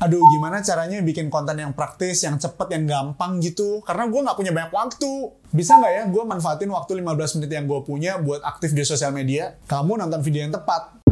Aduh, gimana caranya bikin konten yang praktis, yang cepet, yang gampang gitu? Karena gue nggak punya banyak waktu. Bisa nggak ya gue manfaatin waktu 15 menit yang gue punya buat aktif di sosial media? Kamu nonton video yang tepat.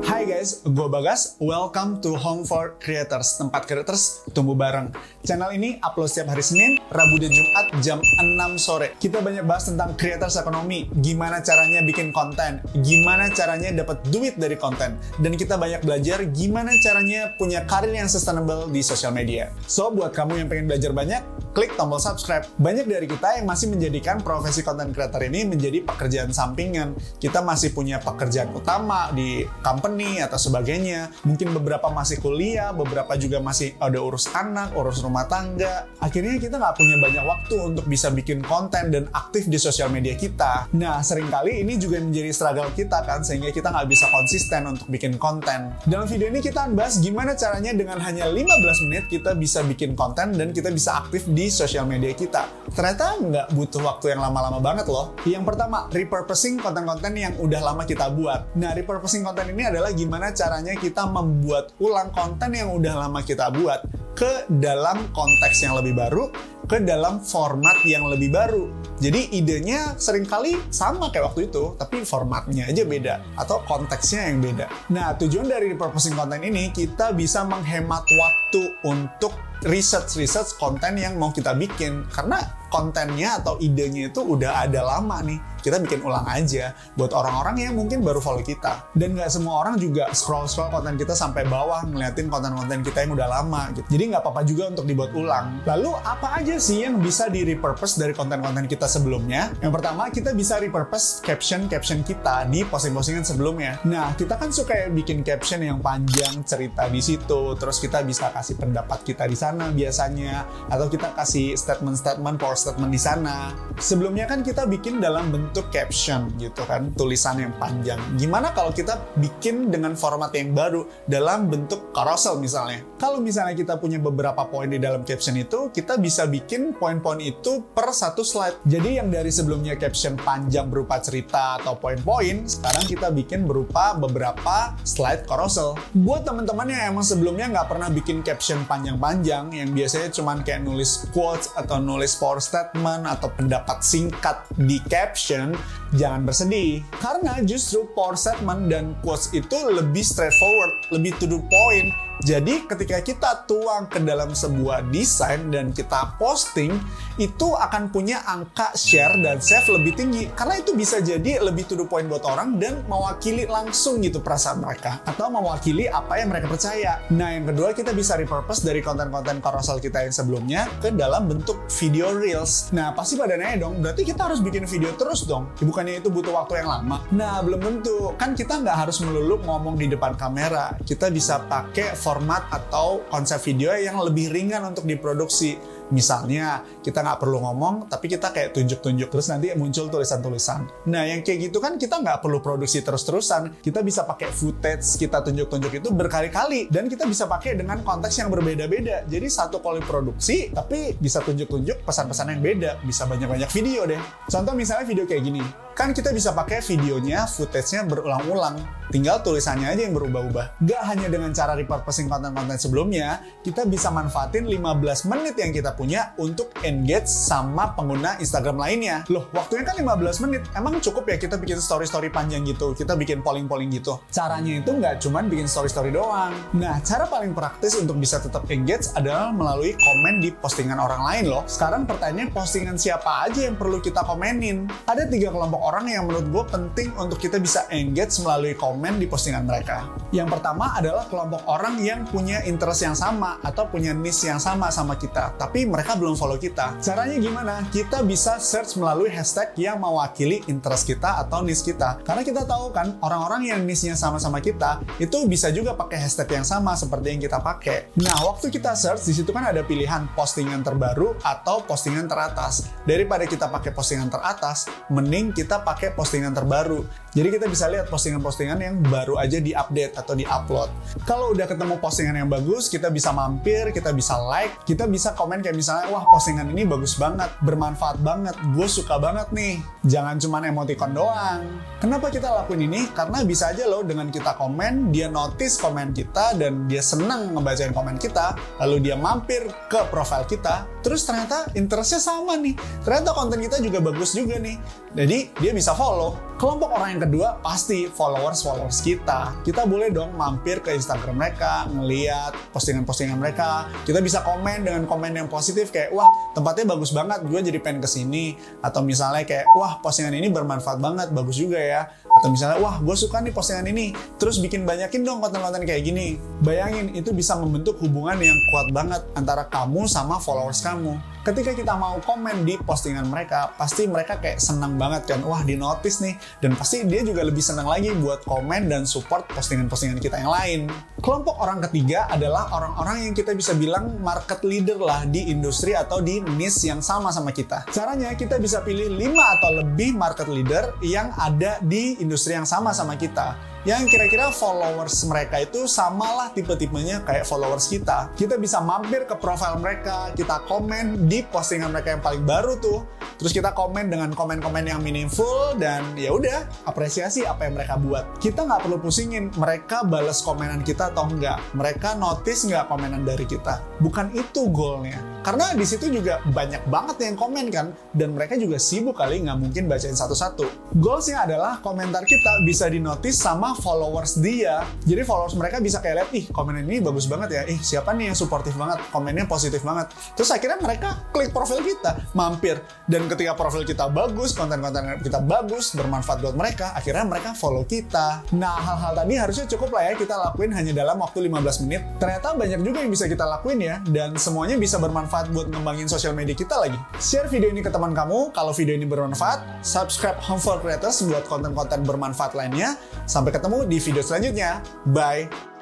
Hai guys, gue Bagas. Welcome to Home for Creators, tempat creators tumbuh bareng. Channel ini upload setiap hari Senin, Rabu, dan Jumat jam 6 sore. Kita banyak bahas tentang creators ekonomi, gimana caranya bikin konten, gimana caranya dapat duit dari konten, dan kita banyak belajar gimana caranya punya karir yang sustainable di sosial media. So, buat kamu yang pengen belajar banyak, klik tombol subscribe. Banyak dari kita yang masih menjadikan profesi content creator ini menjadi pekerjaan sampingan. Kita masih punya pekerjaan utama di company atau sebagainya. Mungkin beberapa masih kuliah, beberapa juga masih ada urus anak, urus rumah tangga. Akhirnya kita nggak punya banyak waktu untuk bisa bikin konten dan aktif di sosial media kita. Nah, seringkali ini juga menjadi struggle kita kan, sehingga kita nggak bisa konsisten untuk bikin konten. Dalam video ini kita akan bahas gimana caranya dengan hanya 15 menit kita bisa bikin konten dan kita bisa aktif di sosial media kita. Ternyata nggak butuh waktu yang lama-lama banget loh. Yang pertama, repurposing konten-konten yang udah lama kita buat. Nah, repurposing konten ini adalah gimana caranya kita membuat ulang konten yang udah lama kita buat ke dalam konteks yang lebih baru, ke dalam format yang lebih baru. Jadi idenya seringkali sama kayak waktu itu, tapi formatnya aja beda, atau konteksnya yang beda. Nah, tujuan dari repurposing konten ini, kita bisa menghemat waktu untuk research konten yang mau kita bikin. Karena kontennya atau idenya itu udah ada lama nih. Kita bikin ulang aja buat orang-orang yang mungkin baru follow kita. Dan nggak semua orang juga scroll-scroll konten kita sampai bawah ngeliatin konten-konten kita yang udah lama gitu. Jadi nggak apa-apa juga untuk dibuat ulang. Lalu apa aja sih yang bisa di-repurpose dari konten-konten kita sebelumnya? Yang pertama, kita bisa repurpose caption kita di posting-postingan sebelumnya. Nah, kita kan suka ya bikin caption yang panjang, cerita di situ, terus kita bisa kasih pendapat kita di sana biasanya, atau kita kasih statement-statement, power statement di sana. Sebelumnya kan kita bikin dalam bentuk caption gitu kan, tulisan yang panjang. Gimana kalau kita bikin dengan format yang baru dalam bentuk carousel misalnya? Kalau misalnya kita punya beberapa poin di dalam caption itu, kita bisa bikin poin-poin itu per satu slide. Jadi yang dari sebelumnya caption panjang berupa cerita atau poin-poin, sekarang kita bikin berupa beberapa slide carousel. Buat teman-teman yang emang sebelumnya nggak pernah bikin caption panjang-panjang, yang biasanya cuman kayak nulis quotes atau nulis power statement atau pendapat singkat di caption, jangan bersedih. Karena justru power statement dan quotes itu lebih straightforward, lebih to the point. Jadi ketika kita tuang ke dalam sebuah desain dan kita posting, itu akan punya angka share dan save lebih tinggi. Karena itu bisa jadi lebih to the point buat orang dan mewakili langsung gitu perasaan mereka. Atau mewakili apa yang mereka percaya. Nah, yang kedua, kita bisa repurpose dari konten-konten carousel kita yang sebelumnya ke dalam bentuk video reels. Nah, pasti pada nanya dong, berarti kita harus bikin video terus dong? Bukannya itu butuh waktu yang lama? Nah, belum tentu. Kan kita nggak harus melulu ngomong di depan kamera. Kita bisa pakai format atau konsep video yang lebih ringan untuk diproduksi. Misalnya, kita nggak perlu ngomong, tapi kita kayak tunjuk-tunjuk, terus nanti muncul tulisan-tulisan. Nah, yang kayak gitu kan kita nggak perlu produksi terus-terusan. Kita bisa pakai footage, kita tunjuk-tunjuk itu berkali-kali. Dan kita bisa pakai dengan konteks yang berbeda-beda. Jadi, satu kali produksi, tapi bisa tunjuk-tunjuk pesan-pesan yang beda. Bisa banyak-banyak video deh. Contoh misalnya video kayak gini. Kan kita bisa pakai videonya, footage-nya berulang-ulang. Tinggal tulisannya aja yang berubah-ubah. Gak hanya dengan cara repurposing konten-konten sebelumnya, kita bisa manfaatin 15 menit yang kita punya untuk engage sama pengguna Instagram lainnya. Loh, waktunya kan 15 menit. Emang cukup ya kita bikin story-story panjang gitu? Kita bikin polling-polling gitu? Caranya itu nggak cuman bikin story-story doang. Nah, cara paling praktis untuk bisa tetap engage adalah melalui komen di postingan orang lain loh. Sekarang pertanyaannya, postingan siapa aja yang perlu kita komenin? Ada 3 kelompok orang yang menurut gue penting untuk kita bisa engage melalui komen di postingan mereka. Yang pertama adalah kelompok orang yang punya interest yang sama atau punya niche yang sama kita, tapi mereka belum follow kita. Caranya gimana? Kita bisa search melalui hashtag yang mewakili interest kita atau niche kita. Karena kita tahu kan, orang-orang yang niche-nya sama-sama kita, itu bisa juga pakai hashtag yang sama seperti yang kita pakai. Nah, waktu kita search, di situ kan ada pilihan postingan terbaru atau postingan teratas. Daripada kita pakai postingan teratas, mending kita pakai postingan terbaru. Jadi kita bisa lihat postingan-postingan yang baru aja di-update atau di-upload. Kalau udah ketemu postingan yang bagus, kita bisa mampir, kita bisa like, kita bisa komen kayak misalnya, wah postingan ini bagus banget, bermanfaat banget, gue suka banget nih. Jangan cuma emoticon doang. Kenapa kita lakuin ini? Karena bisa aja loh dengan kita komen, dia notice komen kita dan dia senang ngebacain komen kita, lalu dia mampir ke profil kita, terus ternyata interestnya sama nih. Ternyata konten kita juga bagus juga nih. Jadi dia bisa follow. Kelompok orang yang kedua pasti followers kita. Kita boleh dong mampir ke Instagram mereka, ngeliat postingan-postingan mereka. Kita bisa komen dengan komen yang positif kayak, wah tempatnya bagus banget, gue jadi pengen kesini. Atau misalnya kayak, wah postingan ini bermanfaat banget, bagus juga ya. Atau misalnya, wah gue suka nih postingan ini, terus banyakin dong konten-konten kayak gini. Bayangin, itu bisa membentuk hubungan yang kuat banget antara kamu sama followers kamu. Ketika kita mau komen di postingan mereka, pasti mereka kayak senang banget kan, wah di notice nih. Dan pasti dia juga lebih senang lagi buat komen dan support postingan-postingan kita yang lain. Kelompok orang ketiga adalah orang-orang yang kita bisa bilang market leader lah di industri atau di niche yang sama sama kita. Caranya kita bisa pilih 5 atau lebih market leader yang ada di industri yang sama sama kita. Yang kira-kira followers mereka itu samalah tipe-tipenya kayak followers kita. Kita bisa mampir ke profil mereka, kita komen di postingan mereka yang paling baru tuh. Terus kita komen dengan komen-komen yang meaningful dan ya udah apresiasi apa yang mereka buat. Kita nggak perlu pusingin mereka balas komenan kita atau enggak. Mereka notice nggak komenan dari kita. Bukan itu goalnya. Karena di situ juga banyak banget yang komen kan, dan mereka juga sibuk kali nggak mungkin bacain satu-satu. Goalsnya adalah komentar kita bisa dinotis sama followers dia. Jadi followers mereka bisa kayak lihat, ih komen ini bagus banget ya, ih siapa nih yang suportif banget, komennya positif banget. Terus akhirnya mereka klik profil kita, mampir. Dan ketika profil kita bagus, konten-konten kita bagus, bermanfaat buat mereka, akhirnya mereka follow kita. Nah hal-hal tadi harusnya cukup lah ya kita lakuin hanya dalam waktu 15 menit. Ternyata banyak juga yang bisa kita lakuin ya, dan semuanya bisa bermanfaat buat ngembangin sosial media kita lagi. Share video ini ke teman kamu kalau video ini bermanfaat, subscribe Home for Creators buat konten-konten bermanfaat lainnya. Sampai ketemu di video selanjutnya. Bye!